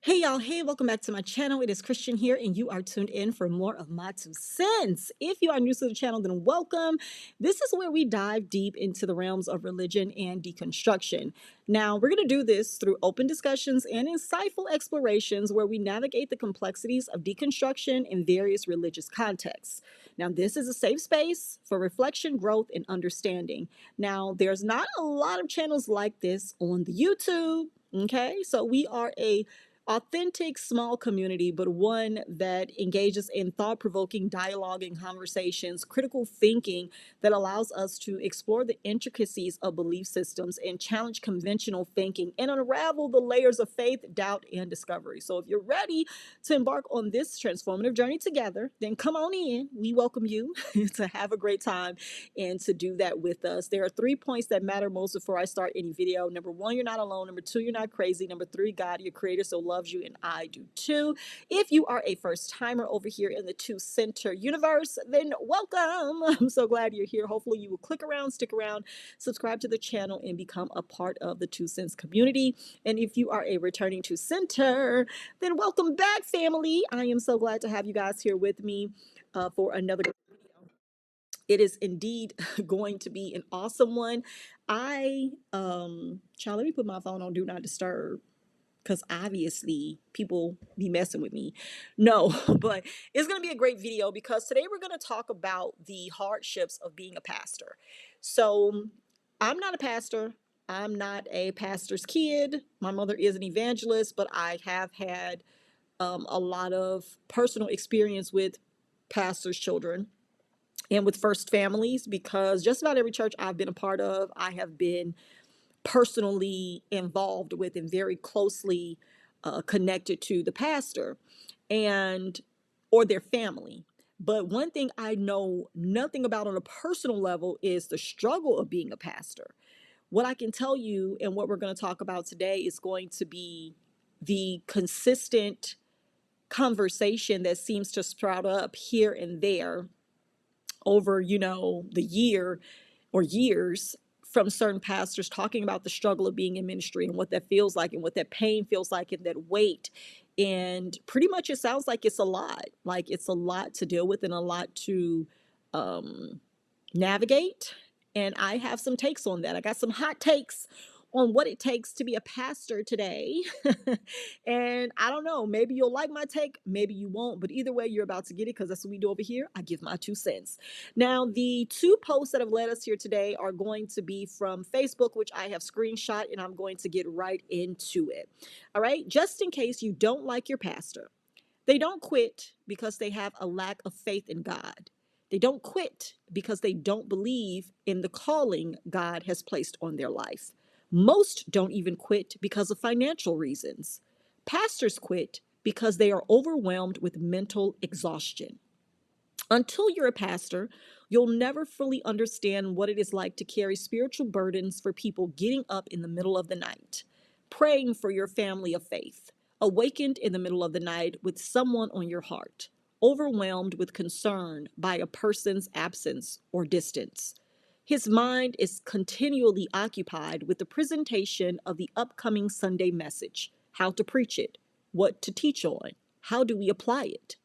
Hey y'all, hey, welcome back to my channel. It is Christian here, and you are tuned in for more of my 2 cents. If you are new to the channel, then welcome. This is where we dive deep into the realms of religion and deconstruction. Now, we're going to do this through open discussions and insightful explorations where we navigate the complexities of deconstruction in various religious contexts. Now, this is a safe space for reflection, growth, and understanding. Now, there's not a lot of channels like this on the YouTube. Okay, so we are a authentic small community, but one that engages in thought-provoking dialogue and conversations, critical thinking that allows us to explore the intricacies of belief systems and challenge conventional thinking and unravel the layers of faith, doubt, and discovery. So if you're ready to embark on this transformative journey together, then come on in. We welcome you to have a great time and to do that with us. There are 3 points that matter most before I start any video. Number one, you're not alone. Number two, you're not crazy. Number three, God, your creator, so loves you, and I do too. If you are a first timer over here in the Two Center universe, then welcome. I'm so glad you're here. Hopefully you will click around, stick around, subscribe to the channel, and become a part of the Two Cents community. And if you are a returning Two Center, then welcome back, family. I am so glad to have you guys here with me for another video. It is indeed going to be an awesome one. Child, let me put my phone on do not disturb because obviously people be messing with me. No, but it's going to be a great video because today we're going to talk about the hardships of being a pastor. So I'm not a pastor. I'm not a pastor's kid. My mother is an evangelist, but I have had a lot of personal experience with pastors' children and with first families because just about every church I've been a part of, I have been personally involved with and very closely connected to the pastor and or their family. But one thing I know nothing about on a personal level is the struggle of being a pastor. What I can tell you and what we're going to talk about today is going to be the consistent conversation that seems to sprout up here and there over, the year or years from certain pastors talking about the struggle of being in ministry and what that feels like and what that pain feels like and that weight. And pretty much it sounds like it's a lot. Like it's a lot to deal with and a lot to navigate. And I have some takes on that. I got some hot takes on what it takes to be a pastor today. And I don't know, maybe you'll like my take, maybe you won't, but either way, you're about to get it because that's what we do over here. I give my 2 cents. Now, the two posts that have led us here today are going to be from Facebook, which I have screenshot, and I'm going to get right into it. All right, just in case you don't like your pastor, they don't quit because they have a lack of faith in God. They don't quit because they don't believe in the calling God has placed on their life. Most don't even quit because of financial reasons. Pastors quit because they are overwhelmed with mental exhaustion. Until you're a pastor, you'll never fully understand what it is like to carry spiritual burdens for people getting up in the middle of the night, praying for your family of faith, awakened in the middle of the night with someone on your heart, overwhelmed with concern by a person's absence or distance. His mind is continually occupied with the presentation of the upcoming Sunday message, how to preach it, what to teach on, how do we apply it.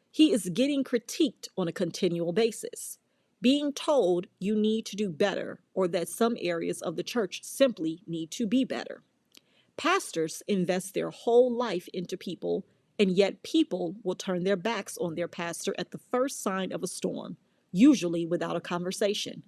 He is getting critiqued on a continual basis, being told you need to do better or that some areas of the church simply need to be better. Pastors invest their whole life into people, and yet people will turn their backs on their pastor at the first sign of a storm, usually without a conversation.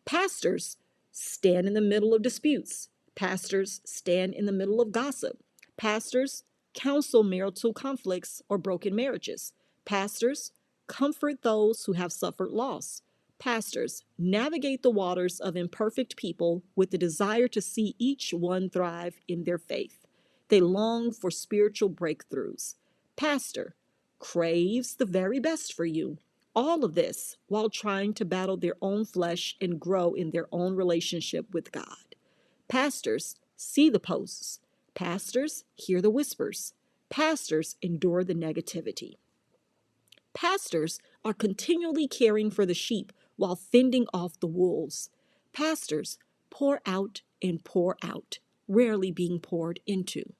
Pastors stand in the middle of disputes. Pastors stand in the middle of gossip. Pastors counsel marital conflicts or broken marriages. Pastors comfort those who have suffered loss. Pastors navigate the waters of imperfect people with the desire to see each one thrive in their faith. They long for spiritual breakthroughs. Pastor craves the very best for you. All of this while trying to battle their own flesh and grow in their own relationship with God. Pastors see the posts. Pastors hear the whispers. Pastors endure the negativity. Pastors are continually caring for the sheep while fending off the wolves. Pastors pour out and pour out, rarely being poured into.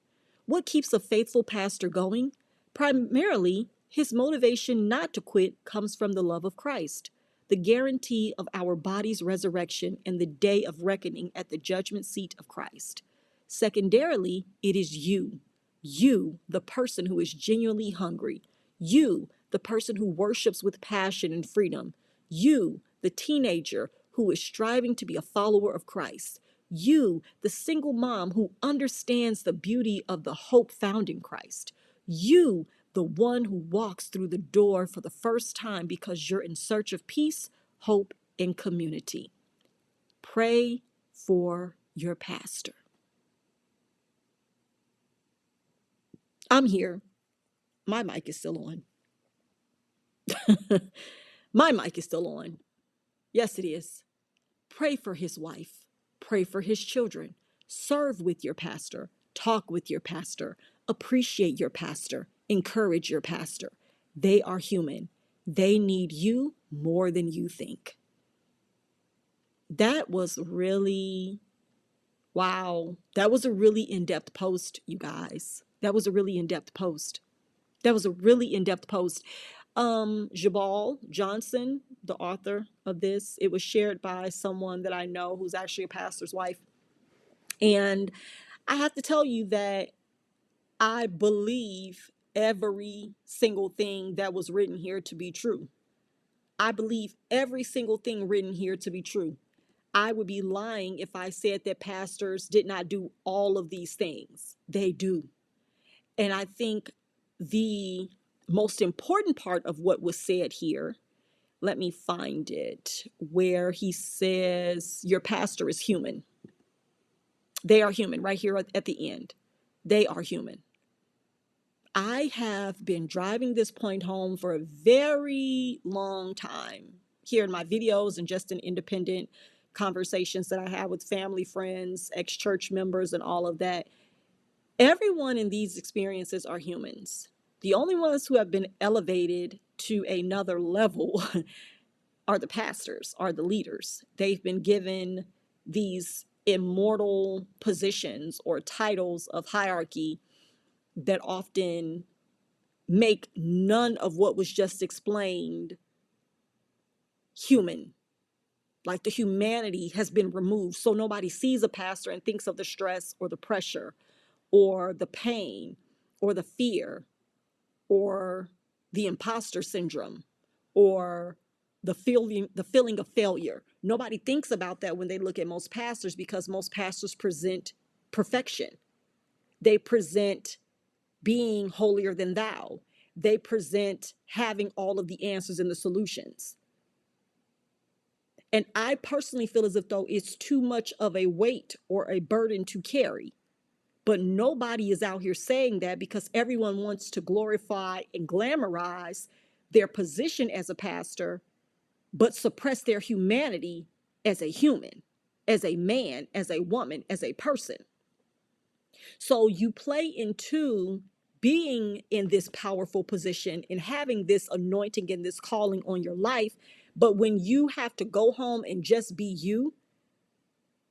What keeps a faithful pastor going? Primarily, his motivation not to quit comes from the love of Christ, the guarantee of our body's resurrection and the day of reckoning at the judgment seat of Christ. Secondarily, it is you, the person who is genuinely hungry, you, the person who worships with passion and freedom, you, the teenager who is striving to be a follower of Christ, you, the single mom who understands the beauty of the hope found in Christ, you, the one who walks through the door for the first time because you're in search of peace, hope, and community. Pray for your pastor. I'm here. My mic is still on. My mic is still on. Yes, it is. Pray for his wife. Pray for his children. Serve with your pastor. Talk with your pastor. Appreciate your pastor. Encourage your pastor. They are human. They need you more than you think. That was really, wow. That was a really in-depth post, you guys. That was a really in-depth post. Jabal Johnson, the author of this, it was shared by someone that I know who's actually a pastor's wife. And I have to tell you that I believe every single thing that was written here to be true. I believe every single thing written here to be true. I would be lying if I said that pastors did not do all of these things. They do. And I think the most important part of what was said here, let me find it, where he says, your pastor is human. They are human, right here at the end. They are human. I have been driving this point home for a very long time here in my videos and just in independent conversations that I have with family, friends, ex-church members, and all of that. Everyone in these experiences are humans. The only ones who have been elevated to another level are the pastors, are the leaders. They've been given these immortal positions or titles of hierarchy that often make none of what was just explained human. Like the humanity has been removed. So nobody sees a pastor and thinks of the stress or the pressure or the pain or the fear or the imposter syndrome or the feeling of failure. Nobody thinks about that when they look at most pastors, because most pastors present perfection. They present being holier than thou. They present having all of the answers and the solutions. And I personally feel as if though it's too much of a weight or a burden to carry. But nobody is out here saying that, because everyone wants to glorify and glamorize their position as a pastor, but suppress their humanity as a human, as a man, as a woman, as a person. So you play into being in this powerful position and having this anointing and this calling on your life. But when you have to go home and just be you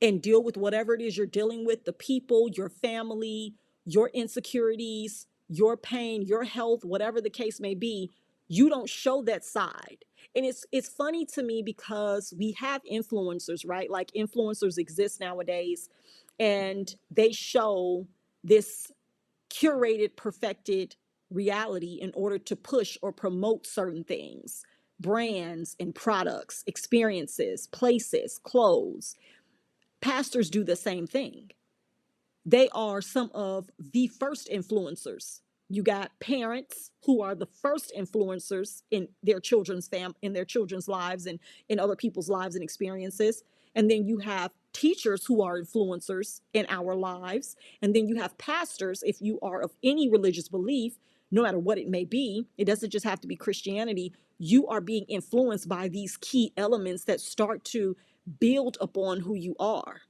and deal with whatever it is you're dealing with, the people, your family, your insecurities, your pain, your health, whatever the case may be, you don't show that side. And it's funny to me because we have influencers, right? Like influencers exist nowadays, and they show this curated, perfected reality in order to push or promote certain things, brands and products, experiences, places, clothes. Pastors do the same thing. They are some of the first influencers. You got parents who are the first influencers in their children's in their children's lives and in other people's lives and experiences. And then you have teachers who are influencers in our lives. And then you have pastors, if you are of any religious belief, no matter what it may be, it doesn't just have to be Christianity. You are being influenced by these key elements that start to build upon who you are.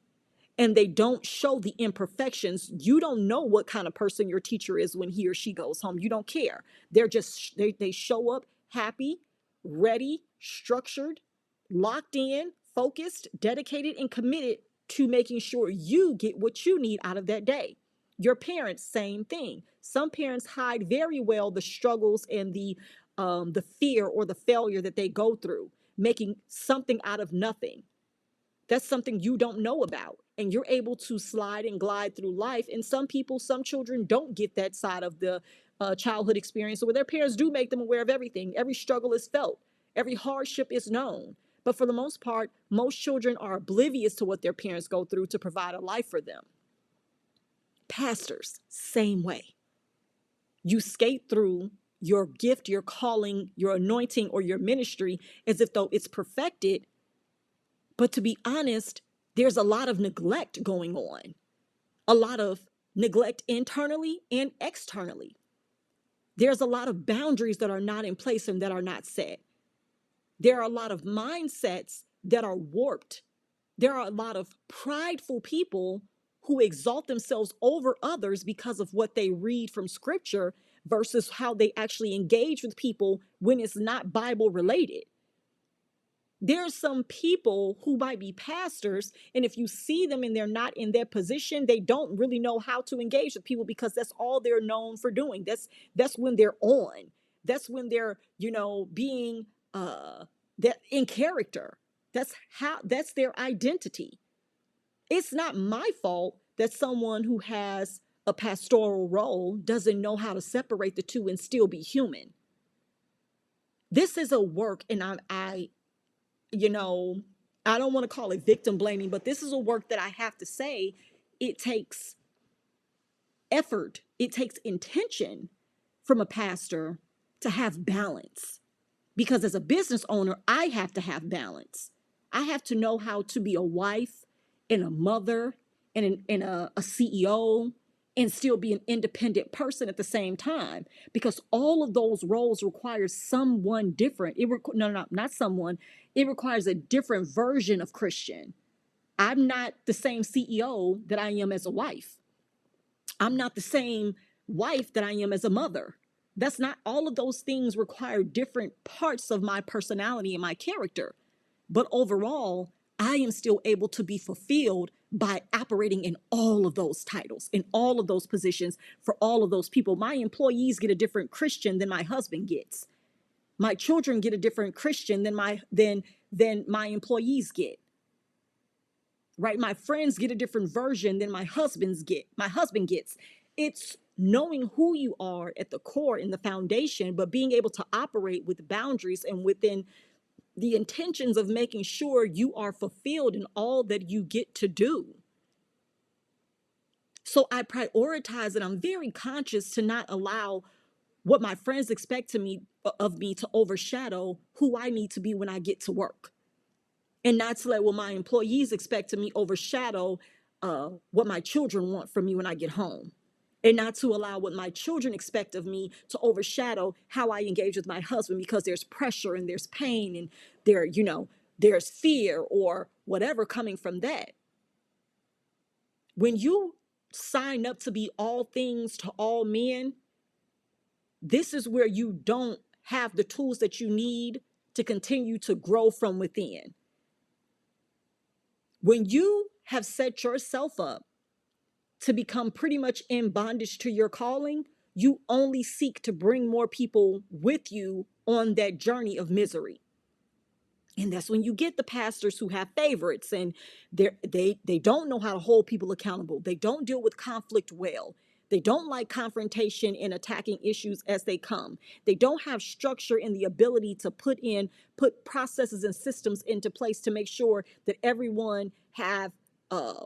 And they don't show the imperfections. You don't know what kind of person your teacher is when he or she goes home. You don't care. They're just, they show up happy, ready, structured, locked in, focused, dedicated, and committed to making sure you get what you need out of that day. Your parents, same thing. Some parents hide very well the struggles and the fear or the failure that they go through, making something out of nothing. That's something you don't know about. And you're able to slide and glide through life. And some people, some children don't get that side of the childhood experience where their parents do make them aware of everything. Every struggle is felt, every hardship is known. But for the most part, most children are oblivious to what their parents go through to provide a life for them. Pastors, same way. You skate through your gift, your calling, your anointing, or your ministry as if though it's perfected. But to be honest, there's a lot of neglect going on, a lot of neglect internally and externally. There's a lot of boundaries that are not in place and that are not set. There are a lot of mindsets that are warped. There are a lot of prideful people who exalt themselves over others because of what they read from scripture versus how they actually engage with people when it's not Bible related. There's some people who might be pastors, and if you see them and they're not in their position, they don't really know how to engage with people because that's all they're known for doing. That's when they're on. That's when they're, being that in character. That's their identity. It's not my fault that someone who has a pastoral role doesn't know how to separate the two and still be human. This is a work, and you know, I don't want to call it victim blaming, but this is a work that I have to say it takes effort, it takes intention from a pastor to have balance. Because as a business owner, I have to have balance. I have to know how to be a wife and a mother and a CEO and still be an independent person at the same time, because all of those roles require someone different. No, not someone. It requires a different version of Christian. I'm not the same CEO that I am as a wife. I'm not the same wife that I am as a mother. That's not, all of those things require different parts of my personality and my character. But overall, I am still able to be fulfilled by operating in all of those titles, in all of those positions for all of those people. My employees get a different Christian than my husband gets. My children get a different Christian than my employees get. Right? My friends get a different version than my husband gets. It's knowing who you are at the core in the foundation, but being able to operate with boundaries and within the intentions of making sure you are fulfilled in all that you get to do. So I prioritize and I'm very conscious to not allow what my friends expect of me to overshadow who I need to be when I get to work. And not to let what my employees expect of me overshadow what my children want from me when I get home. And not to allow what my children expect of me to overshadow how I engage with my husband, because there's pressure and there's pain and there's fear or whatever coming from that. When you sign up to be all things to all men, this is where you don't have the tools that you need to continue to grow from within. When you have set yourself up to become pretty much in bondage to your calling, you only seek to bring more people with you on that journey of misery. And that's when you get the pastors who have favorites and they don't know how to hold people accountable. They don't deal with conflict well. They don't like confrontation and attacking issues as they come. They don't have structure and the ability to put processes and systems into place to make sure that everyone have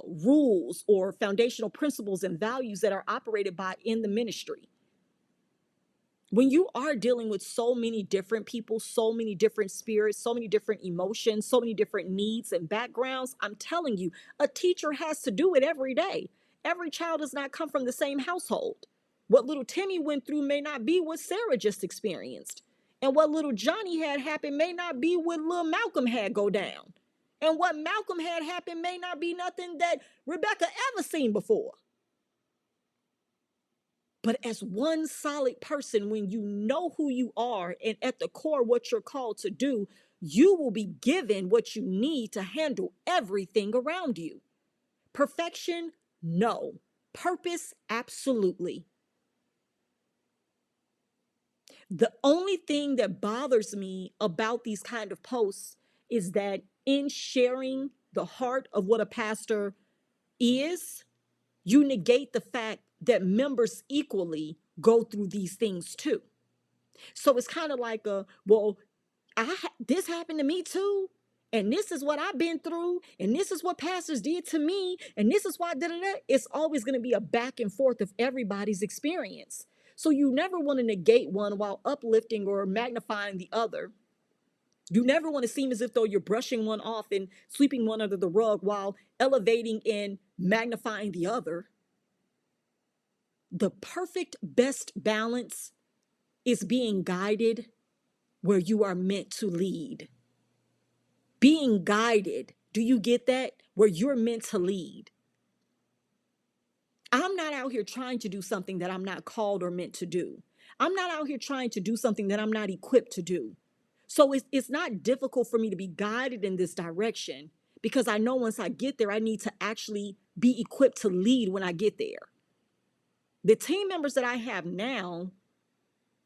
rules or foundational principles and values that are operated by in the ministry. When you are dealing with so many different people, so many different spirits, so many different emotions, so many different needs and backgrounds, I'm telling you, a teacher has to do it every day. Every child does not come from the same household. What little Timmy went through may not be what Sarah just experienced. And what little Johnny had happen may not be what little Malcolm had go down. And what Malcolm had happen may not be nothing that Rebecca ever seen before. But as one solid person, when you know who you are and at the core what you're called to do, you will be given what you need to handle everything around you. Perfection? No. Purpose, absolutely. The only thing that bothers me about these kind of posts is that in sharing the heart of what a pastor is, you negate the fact that members equally go through these things too. So it's kind of like well, this happened to me too. And this is what I've been through, and this is what pastors did to me, and this is why da da da. It's always going to be a back and forth of everybody's experience. So you never want to negate one while uplifting or magnifying the other. You never want to seem as if though you're brushing one off and sweeping one under the rug while elevating and magnifying the other. The perfect best balance is being guided where you are meant to lead. Being guided, do you get that? Where you're meant to lead. I'm not out here trying to do something that I'm not called or meant to do. I'm not out here trying to do something that I'm not equipped to do. So it's not difficult for me to be guided in this direction because I know once I get there, I need to actually be equipped to lead when I get there. The team members that I have now,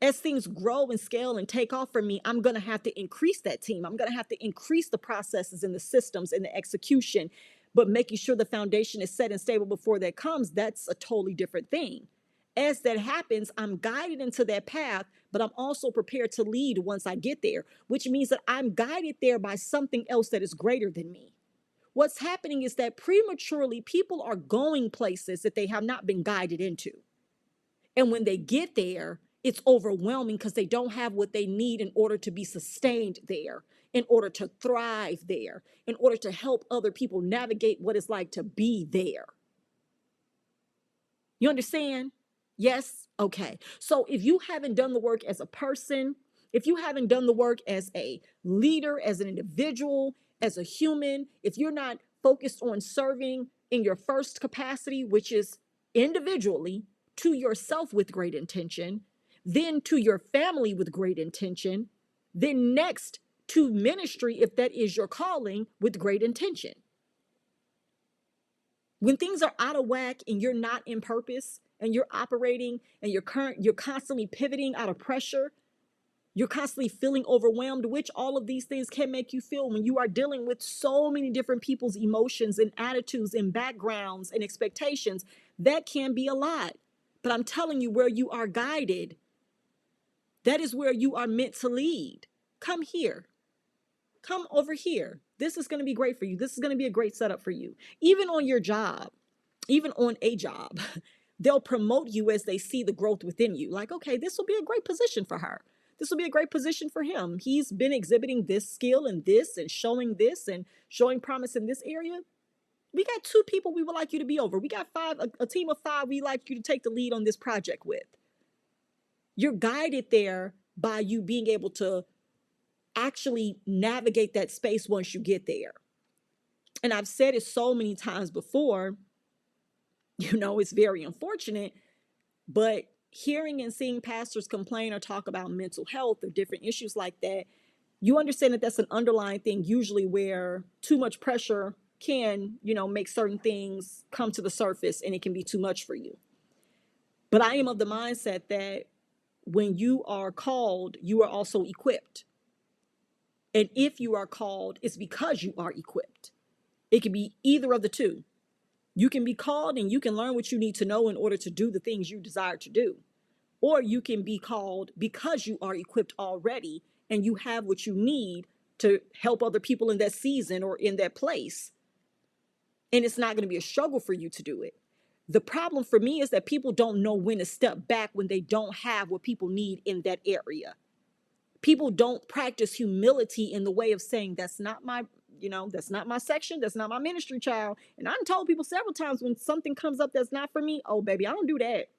as things grow and scale and take off for me, I'm going to have to increase that team. I'm going to have to increase the processes and the systems and the execution. But making sure the foundation is set and stable before that comes, that's a totally different thing. As that happens, I'm guided into that path, but I'm also prepared to lead once I get there, which means that I'm guided there by something else that is greater than me. What's happening is that prematurely people are going places that they have not been guided into. And when they get there, it's overwhelming because they don't have what they need in order to be sustained there, in order to thrive there, in order to help other people navigate what it's like to be there. You understand? Yes? Okay. So if you haven't done the work as a person, if you haven't done the work as a leader, as an individual, as a human, if you're not focused on serving in your first capacity, which is individually to yourself with great intention, then to your family with great intention, then next to ministry, if that is your calling, with great intention. When things are out of whack and you're not in purpose and you're operating and you're constantly pivoting out of pressure, you're constantly feeling overwhelmed, which all of these things can make you feel when you are dealing with so many different people's emotions and attitudes and backgrounds and expectations. That can be a lot. But I'm telling you, where you are guided, that is where you are meant to lead. Come here. Come over here. This is going to be great for you. This is going to be a great setup for you. Even on your job, even on a job, they'll promote you as they see the growth within you. Like, okay, this will be a great position for her. This will be a great position for him. He's been exhibiting this skill and showing promise in this area. We got 2 people we would like you to be over. We got 5, a team of 5 we like you to take the lead on this project with. You're guided there by you being able to actually navigate that space once you get there. And I've said it so many times before, it's very unfortunate, but hearing and seeing pastors complain or talk about mental health or different issues like that, you understand that that's an underlying thing, usually where too much pressure can, make certain things come to the surface and it can be too much for you. But I am of the mindset that when you are called, you are also equipped. And if you are called, it's because you are equipped. It can be either of the two. You can be called and you can learn what you need to know in order to do the things you desire to do. Or you can be called because you are equipped already and you have what you need to help other people in that season or in that place. And it's not going to be a struggle for you to do it. The problem for me is that people don't know when to step back when they don't have what people need in that area. People don't practice humility in the way of saying, that's not my section. That's not my ministry, child. And I've told people several times when something comes up that's not for me, oh, baby, I don't do that.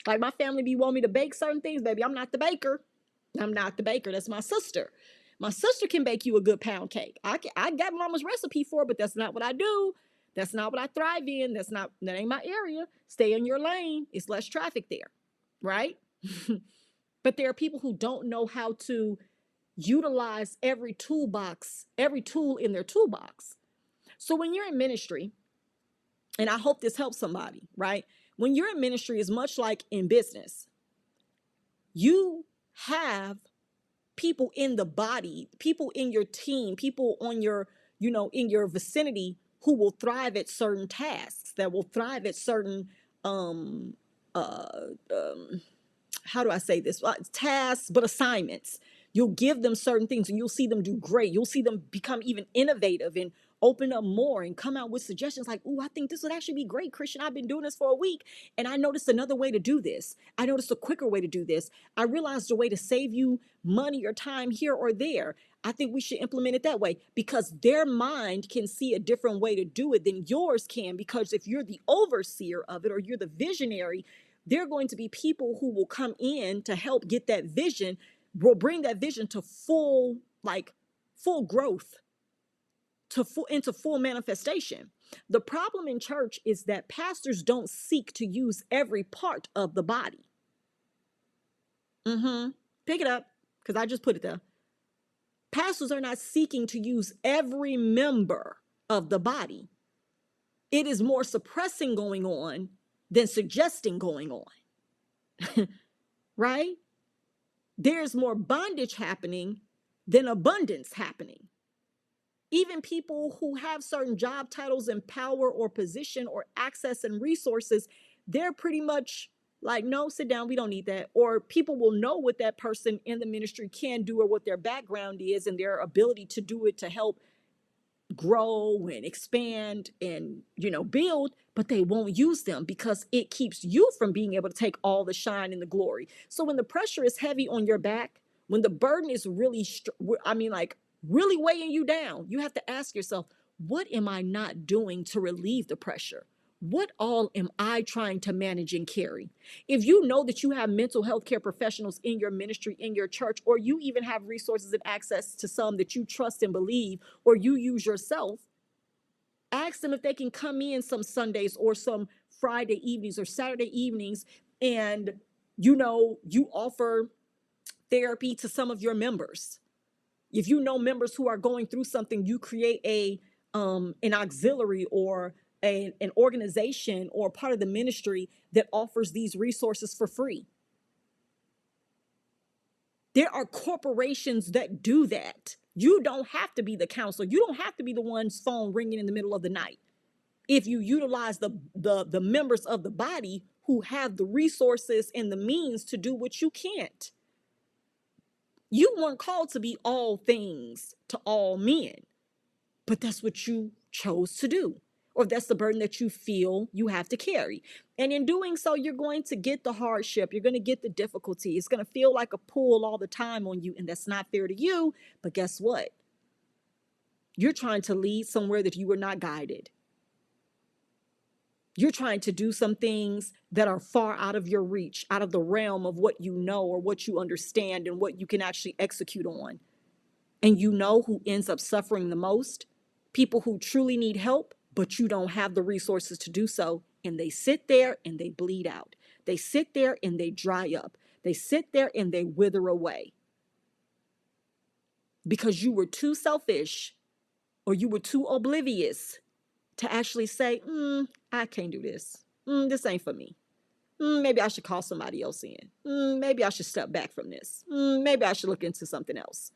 Like my family be want me to bake certain things, baby. I'm not the baker. I'm not the baker. That's my sister. My sister can bake you a good pound cake. I got mama's recipe for it, but that's not what I do. That's not what I thrive in. That ain't my area. Stay in your lane. It's less traffic there, right? But there are people who don't know how to utilize every tool in their toolbox. So when you're in ministry, And I hope this helps somebody, right? When you're in ministry, is much like in business. You have people in the body, people in your team, people on your, in your vicinity who will thrive at certain tasks, that will thrive at certain um uh um how do I say this? Tasks, but assignments. You'll give them certain things and you'll see them do great. You'll see them become even innovative and open up more and come out with suggestions like, "Ooh, I think this would actually be great, Christian. I've been doing this for a week and I noticed another way to do this. I noticed a quicker way to do this. I realized a way to save you money or time here or there. I think we should implement it that way," because their mind can see a different way to do it than yours can. Because if you're the overseer of it or you're the visionary, there are going to be people who will come in to help get that vision, will bring that vision to full growth, into full manifestation. The problem in church is that pastors don't seek to use every part of the body. Pick it up, because I just put it there. Pastors are not seeking to use every member of the body. It is more suppressing going on than suggesting going on. Right? There's more bondage happening than abundance happening. Even people who have certain job titles and power or position or access and resources, they're pretty much like, "No, sit down, we don't need that." Or people will know what that person in the ministry can do or what their background is and their ability to do it to help grow and expand and build, but they won't use them because it keeps you from being able to take all the shine and the glory. So when the pressure is heavy on your back, when the burden is really like really weighing you down, you have to ask yourself, what am I not doing to relieve the pressure? What all am I trying to manage and carry? If you know that you have mental health care professionals in your ministry, in your church, or you even have resources and access to some that you trust and believe, or you use yourself, ask them if they can come in some Sundays or some Friday evenings or Saturday evenings, and you offer therapy to some of your members. If you know members who are going through something, you create an auxiliary or an organization or part of the ministry that offers these resources for free. There are corporations that do that. You don't have to be the counselor. You don't have to be the one's phone ringing in the middle of the night. If you utilize the members of the body who have the resources and the means to do what you can't. You weren't called to be all things to all men, but that's what you chose to do, or that's the burden that you feel you have to carry. And in doing so, you're going to get the hardship, you're going to get the difficulty. It's going to feel like a pull all the time on you, and that's not fair to you. But guess what? You're trying to lead somewhere that you were not guided. You're trying to do some things that are far out of your reach, out of the realm of what you know or what you understand and what you can actually execute on. And you know who ends up suffering the most? People who truly need help, but you don't have the resources to do so. And they sit there and they bleed out. They sit there and they dry up. They sit there and they wither away. Because you were too selfish or you were too oblivious to actually say, I can't do this. This ain't for me. Maybe I should call somebody else in. Maybe I should step back from this. Maybe I should look into something else.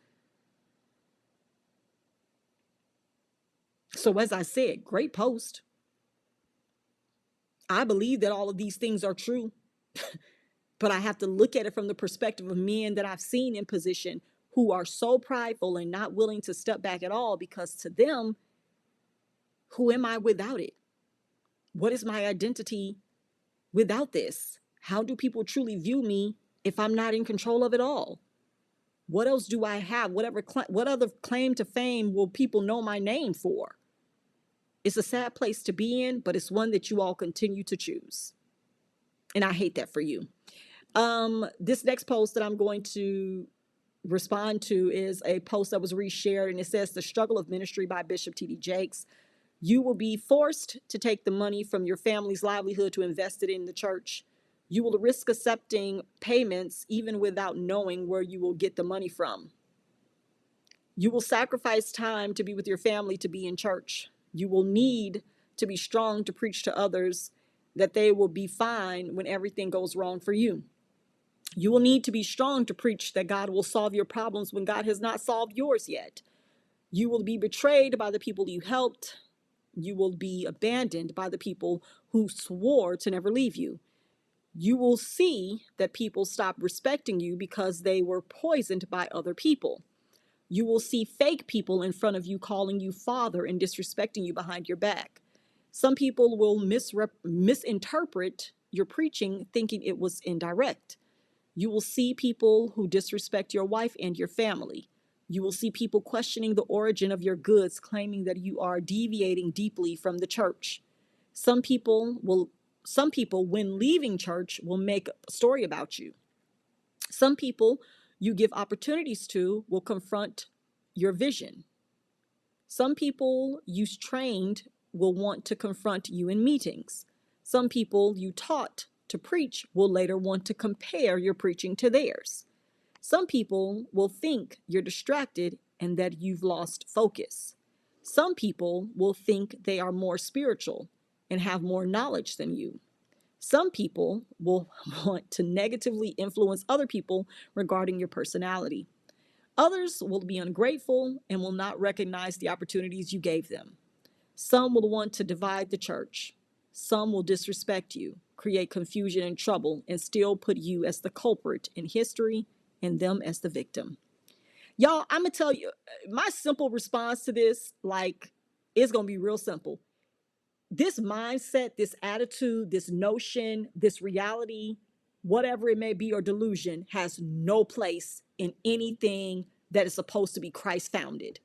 So as I said, great post. I believe that all of these things are true, but I have to look at it from the perspective of men that I've seen in position who are so prideful and not willing to step back at all, because to them, who am I without it? What is my identity without this? How do people truly view me if I'm not in control of it all? What else do I have? What other claim to fame will people know my name for? It's a sad place to be in, but it's one that you all continue to choose. And I hate that for you. This next post that I'm going to respond to is a post that was reshared, and it says, "The Struggle of Ministry" by Bishop T.D. Jakes. "You will be forced to take the money from your family's livelihood to invest it in the church. You will risk accepting payments even without knowing where you will get the money from. You will sacrifice time to be with your family to be in church. You will need to be strong to preach to others that they will be fine when everything goes wrong for you. You will need to be strong to preach that God will solve your problems when God has not solved yours yet. You will be betrayed by the people you helped. You will be abandoned by the people who swore to never leave you. You will see that people stop respecting you because they were poisoned by other people. You will see fake people in front of you calling you father and disrespecting you behind your back. Some people will misinterpret your preaching thinking it was indirect. You will see people who disrespect your wife and your family. You will see people questioning the origin of your goods, claiming that you are deviating deeply from the church. Some people will some people when leaving church will make a story about you. Some people you give opportunities to will confront your vision. Some people you trained will want to confront you in meetings. Some people you taught to preach will later want to compare your preaching to theirs. Some people will think you're distracted and that you've lost focus. Some people will think they are more spiritual and have more knowledge than you. Some people will want to negatively influence other people regarding your personality. Others will be ungrateful and will not recognize the opportunities you gave them. Some will want to divide the church. Some will disrespect you, create confusion and trouble, and still put you as the culprit in history and them as the victim. Y'all, I'm going to tell you, my simple response to this, it's going to be real simple. This mindset, this attitude, this notion, this reality, whatever it may be, or delusion, has no place in anything that is supposed to be Christ founded.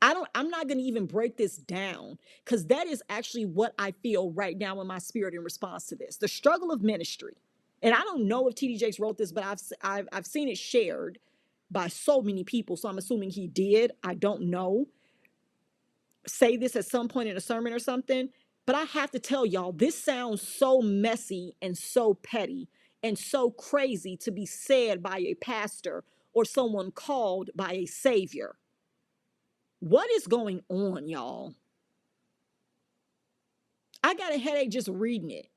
I'm not going to even break this down because that is actually what I feel right now in my spirit in response to this. The struggle of ministry. And I don't know if TD Jakes wrote this, but I've seen it shared by so many people. So I'm assuming he did. I don't know. Say this at some point in a sermon or something. But I have to tell y'all, this sounds so messy and so petty and so crazy to be said by a pastor or someone called by a savior. What is going on, y'all? I got a headache just reading it.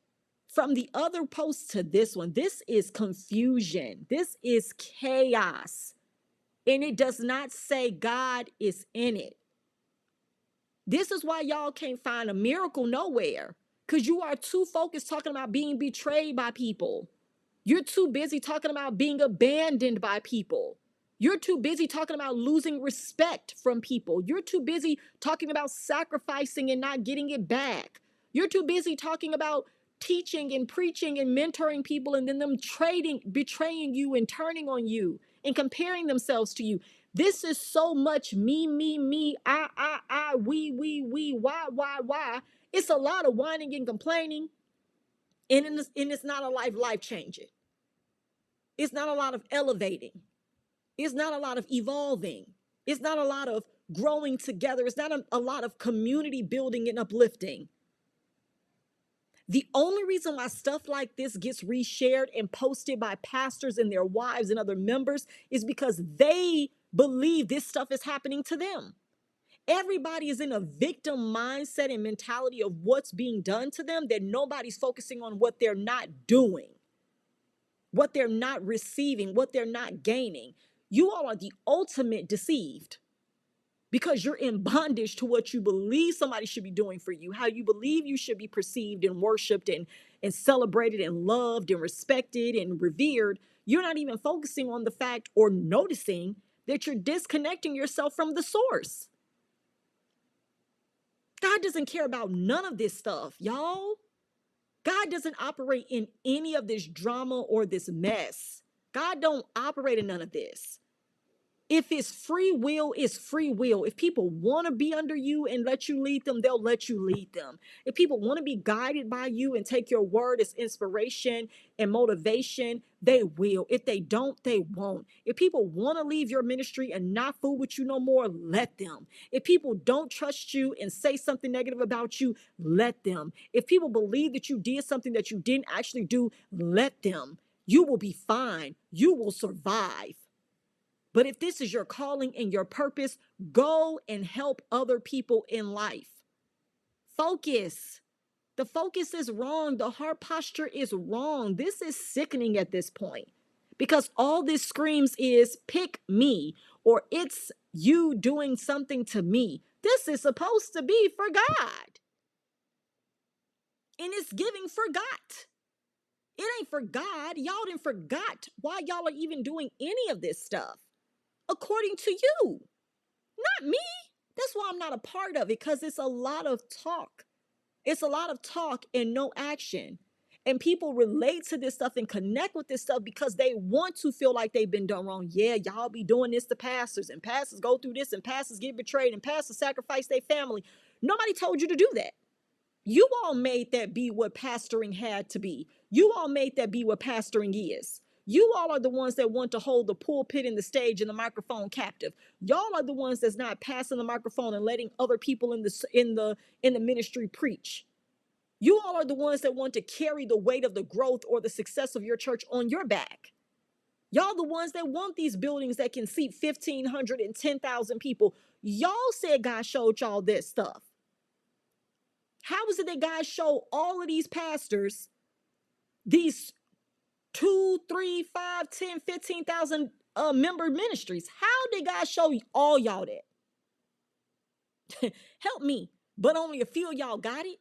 From the other post to this one, this is confusion. This is chaos. And it does not say God is in it. This is why y'all can't find a miracle nowhere. Because you are too focused talking about being betrayed by people. You're too busy talking about being abandoned by people. You're too busy talking about losing respect from people. You're too busy talking about sacrificing and not getting it back. You're too busy talking about teaching and preaching and mentoring people and then them betraying you and turning on you and comparing themselves to you. This is so much me, I, we, why. It's a lot of whining and complaining, and it's not a life changing. It's not a lot of elevating. It's not a lot of evolving. It's not a lot of growing together. It's not a lot of community building and uplifting. The only reason why stuff like this gets reshared and posted by pastors and their wives and other members is because they believe this stuff is happening to them. Everybody is in a victim mindset and mentality of what's being done to them, that nobody's focusing on what they're not doing, what they're not receiving, what they're not gaining. You all are the ultimate deceived because you're in bondage to what you believe somebody should be doing for you, how you believe you should be perceived and worshiped and celebrated and loved and respected and revered. You're not even focusing on the fact or noticing that you're disconnecting yourself from the source. God doesn't care about none of this stuff, y'all. God doesn't operate in any of this drama or this mess. God don't operate in none of this. If it's free will, it's free will. If people want to be under you and let you lead them, they'll let you lead them. If people want to be guided by you and take your word as inspiration and motivation, they will. If they don't, they won't. If people want to leave your ministry and not fool with you no more, let them. If people don't trust you and say something negative about you, let them. If people believe that you did something that you didn't actually do, let them. You will be fine. You will survive. But if this is your calling and your purpose, go and help other people in life. Focus. The focus is wrong. The heart posture is wrong. This is sickening at this point because all this screams is pick me or it's you doing something to me. This is supposed to be for God. And it's giving for God. It ain't for God. Y'all didn't forgot why y'all are even doing any of this stuff. According to you, not me. That's why I'm not a part of it, because it's a lot of talk. It's a lot of talk and no action. And people relate to this stuff and connect with this stuff because they want to feel like they've been done wrong. Yeah, y'all be doing this to pastors, and pastors go through this, and pastors get betrayed, and pastors sacrifice their family. Nobody told you to do that. You all made that be what pastoring had to be. You all made that be what pastoring is. You all are the ones that want to hold the pulpit and the stage and the microphone captive. Y'all are the ones that's not passing the microphone and letting other people in the ministry preach. You all are the ones that want to carry the weight of the growth or the success of your church on your back. Y'all the ones that want these buildings that can seat 1,500 and 10,000 people. Y'all said God showed y'all this stuff. How is it that God showed all of these pastors these 2, 3, 5, 10, 15,000 member ministries? How did God show all y'all that? Help me. But only a few of y'all got it.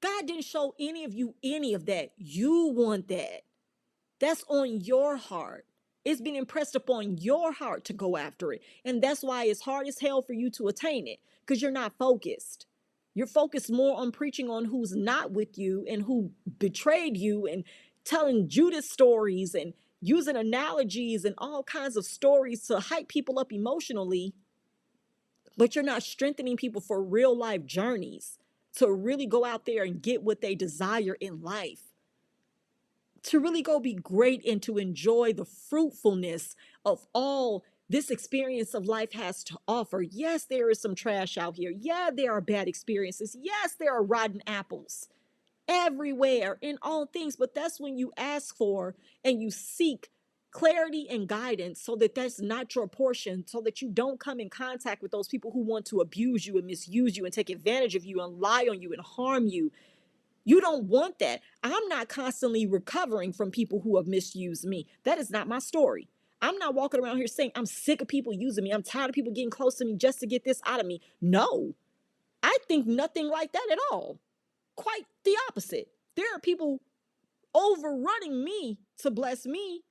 God didn't show any of you any of that. You want that. That's on your heart. It's been impressed upon your heart to go after it. And that's why it's hard as hell for you to attain it, because you're not focused. You're focused more on preaching on who's not with you and who betrayed you, and telling Judas stories and using analogies and all kinds of stories to hype people up emotionally. But you're not strengthening people for real life journeys to really go out there and get what they desire in life, to really go be great and to enjoy the fruitfulness of all this experience of life has to offer. Yes, there is some trash out here. Yeah, there are bad experiences. Yes, there are rotten apples everywhere in all things. But that's when you ask for and you seek clarity and guidance, so that that's not your portion, so that you don't come in contact with those people who want to abuse you and misuse you and take advantage of you and lie on you and harm you. You don't want that. I'm not constantly recovering from people who have misused me. That is not my story. I'm not walking around here saying I'm sick of people using me. I'm tired of people getting close to me just to get this out of me. No, I think nothing like that at all. Quite the opposite. There are people overrunning me to bless me,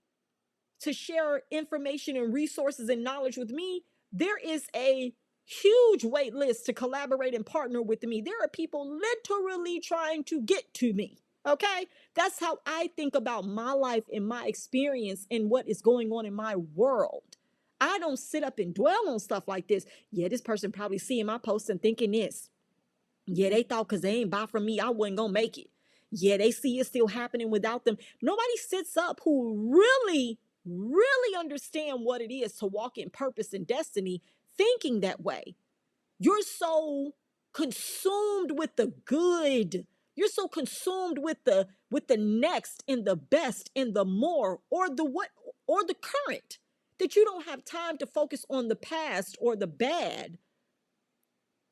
to share information and resources and knowledge with me. There is a huge wait list to collaborate and partner with me. There are people literally trying to get to me. Okay? That's how I think about my life and my experience and what is going on in my world. I don't sit up and dwell on stuff like this. Yeah, this person probably seeing my post and thinking this. Yeah, they thought because they ain't buy from me, I wasn't going to make it. Yeah, they see it still happening without them. Nobody sits up who really understand what it is to walk in purpose and destiny thinking that way. You're so consumed with the good. You're so consumed with the next and the best and the more, or the what, or the current, that you don't have time to focus on the past or the bad,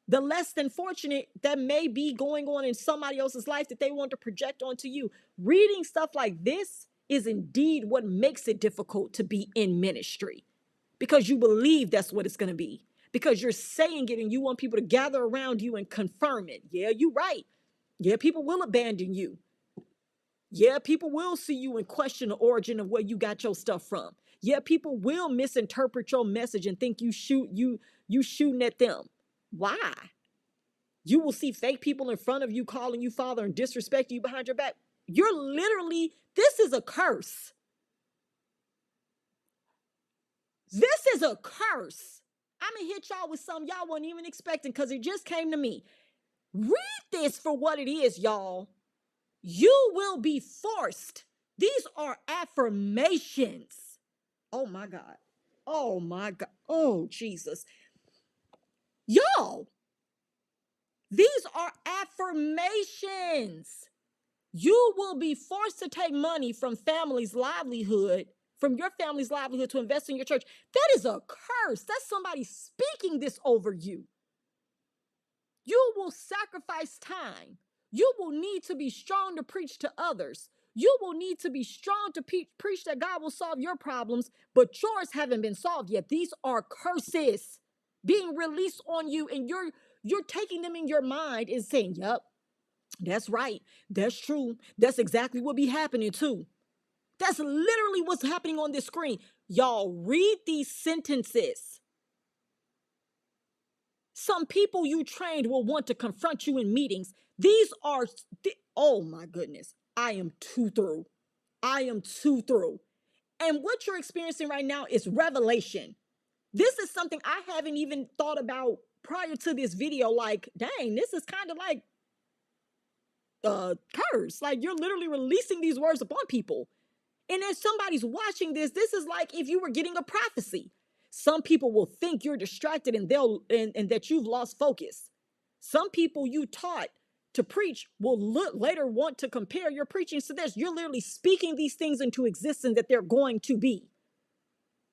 the less than fortunate that may be going on in somebody else's life that they want to project onto you. Reading stuff like this is indeed what makes it difficult to be in ministry, because you believe that's what it's going to be, because you're saying it and you want people to gather around you and confirm it. Yeah, you're right. Yeah, people will abandon you. Yeah, people will see you and question the origin of where you got your stuff from. Yeah, people will misinterpret your message and think you shooting at them. Why? You will see fake people in front of you calling you father and disrespecting you behind your back. You're literally, this is a curse. This is a curse. I'm going to hit y'all with something y'all weren't even expecting, because it just came to me. Read this for what it is, y'all. You will be forced. These are affirmations. Oh my God. Oh my God. Oh, Jesus. Y'all, these are affirmations. You will be forced to take money from your family's livelihood to invest in your church. That is a curse. That's somebody speaking this over you. You will sacrifice time. You will need to be strong to preach to others. You will need to be strong to preach that God will solve your problems, but yours haven't been solved yet. These are curses being released on you, and you're taking them in your mind and saying, "Yep, that's right. That's true. That's exactly what be happening too." That's literally what's happening on this screen. Y'all read these sentences. Some people you trained will want to confront you in meetings. These are, oh my goodness, I am too through. I am too through. And what you're experiencing right now is revelation. This is something I haven't even thought about prior to this video. Like, dang, this is kind of like curse. Like, you're literally releasing these words upon people. And as somebody's watching this, this is like if you were getting a prophecy. Some people will think you're distracted and and that you've lost focus. Some people you taught to preach will later want to compare your preaching to this. You're literally speaking these things into existence that they're going to be.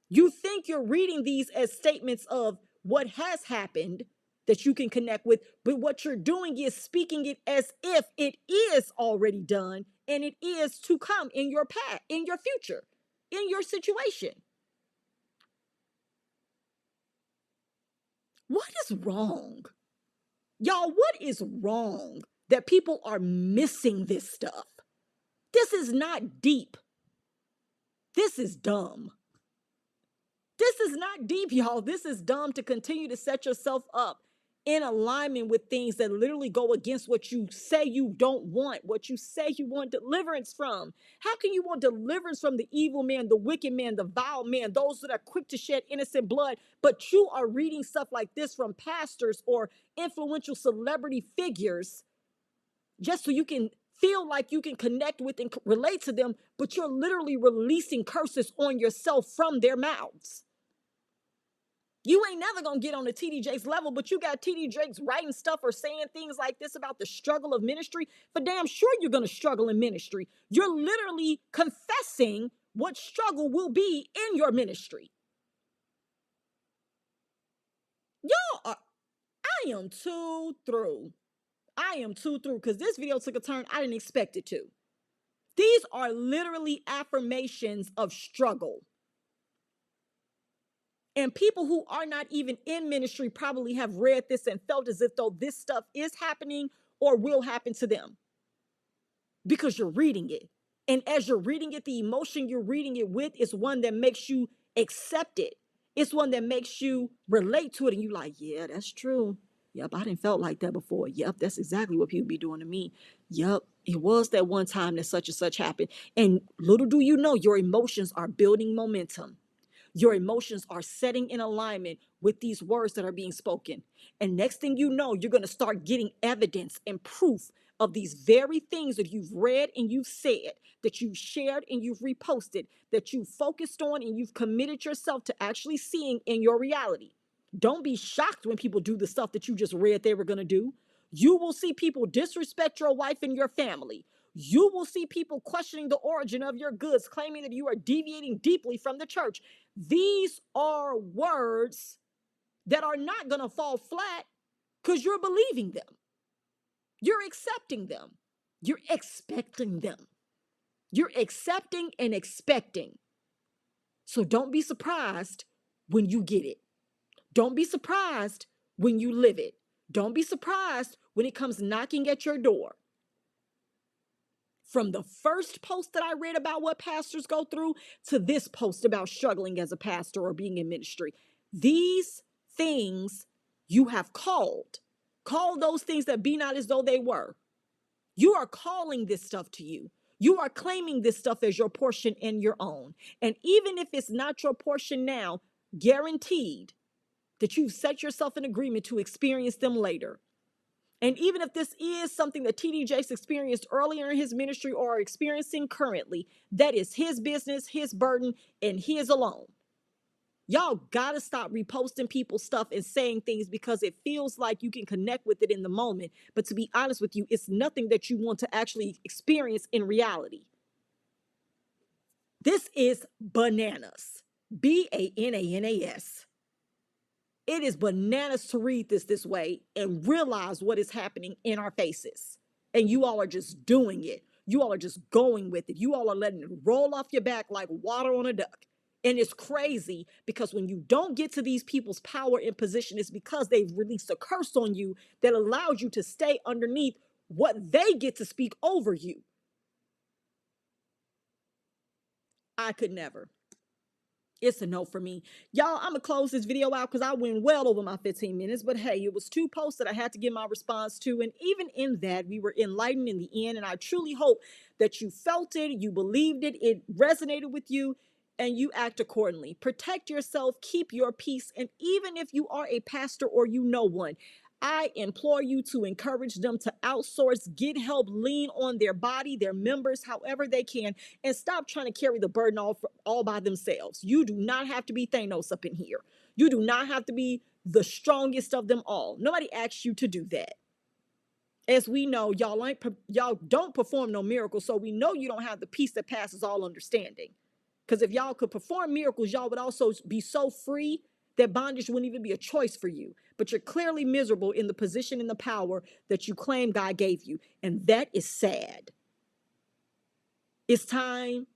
You think you're reading these as statements of what has happened that you can connect with, but what you're doing is speaking it as if it is already done and it is to come in your path, in your future, in your situation. What is wrong? Y'all, what is wrong that people are missing this stuff? This is not deep. This is dumb. This is not deep, y'all. This is dumb to continue to set yourself up in alignment with things that literally go against what you say you don't want, what you say you want deliverance from. How can you want deliverance from the evil man, the wicked man, the vile man, those that are quick to shed innocent blood, but you are reading stuff like this from pastors or influential celebrity figures just so you can feel like you can connect with and relate to them, but you're literally releasing curses on yourself from their mouths. You ain't never gonna get on the TD Jakes level, but you got TD Jakes writing stuff or saying things like this about the struggle of ministry. For damn sure you're gonna struggle in ministry. You're literally confessing what struggle will be in your ministry. Y'all are, I am too through. I am too through because this video took a turn I didn't expect it to. These are literally affirmations of struggle. And people who are not even in ministry probably have read this and felt as if though this stuff is happening or will happen to them because you're reading it. And as you're reading it, the emotion you're reading it with is one that makes you accept it. It's one that makes you relate to it. And you're like, yeah, that's true. Yep, I didn't felt like that before. Yep, that's exactly what people be doing to me. Yep, it was that one time that such and such happened. And little do you know, your emotions are building momentum. Your emotions are setting in alignment with these words that are being spoken. And next thing you know, you're going to start getting evidence and proof of these very things that you've read and you've said, that you've shared and you've reposted, that you've focused on and you've committed yourself to actually seeing in your reality. Don't be shocked when people do the stuff that you just read they were going to do. You will see people disrespect your wife and your family. You will see people questioning the origin of your goods, claiming that you are deviating deeply from the church. These are words that are not going to fall flat because you're believing them. You're accepting them. You're expecting them. You're accepting and expecting. So don't be surprised when you get it. Don't be surprised when you live it. Don't be surprised when it comes knocking at your door. From the first post that I read about what pastors go through to this post about struggling as a pastor or being in ministry, these things you have called. Call those things that be not as though they were. You are calling this stuff to you. You are claiming this stuff as your portion and your own. And even if it's not your portion now, guaranteed that you've set yourself in agreement to experience them later. And even if this is something that TD Jakes experienced earlier in his ministry or are experiencing currently, that is his business, his burden, and his alone. Y'all gotta stop reposting people's stuff and saying things because it feels like you can connect with it in the moment. But to be honest with you, it's nothing that you want to actually experience in reality. This is bananas. Bananas. It is bananas to read this way and realize what is happening in our faces. And you all are just doing it. You all are just going with it. You all are letting it roll off your back like water on a duck. And it's crazy because when you don't get to these people's power and position, it's because they've released a curse on you that allows you to stay underneath what they get to speak over you. I could never. It's a no for me. Y'all, I'm gonna close this video out because I went well over my 15 minutes. But hey, it was 2 posts that I had to give my response to. And even in that, we were enlightened in the end. And I truly hope that you felt it, you believed it, it resonated with you, and you act accordingly. Protect yourself, keep your peace. And even if you are a pastor or you know one, I implore you to encourage them to outsource, get help, lean on their body, their members, however they can, and stop trying to carry the burden all by themselves. You do not have to be Thanos up in here. You do not have to be the strongest of them all. Nobody asks you to do that. As we know, y'all don't perform no miracles, so we know you don't have the peace that passes all understanding. Because if y'all could perform miracles, y'all would also be so free that bondage wouldn't even be a choice for you. But you're clearly miserable in the position and the power that you claim God gave you. And that is sad. It's time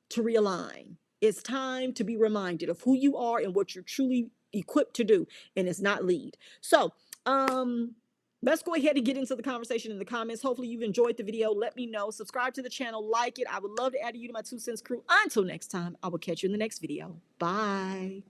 to realign. It's time to be reminded of who you are and what you're truly equipped to do. And it's not lead. So, let's go ahead and get into the conversation in the comments. Hopefully you've enjoyed the video. Let me know. Subscribe to the channel. Like it. I would love to add you to my 2 cents crew. Until next time, I will catch you in the next video. Bye.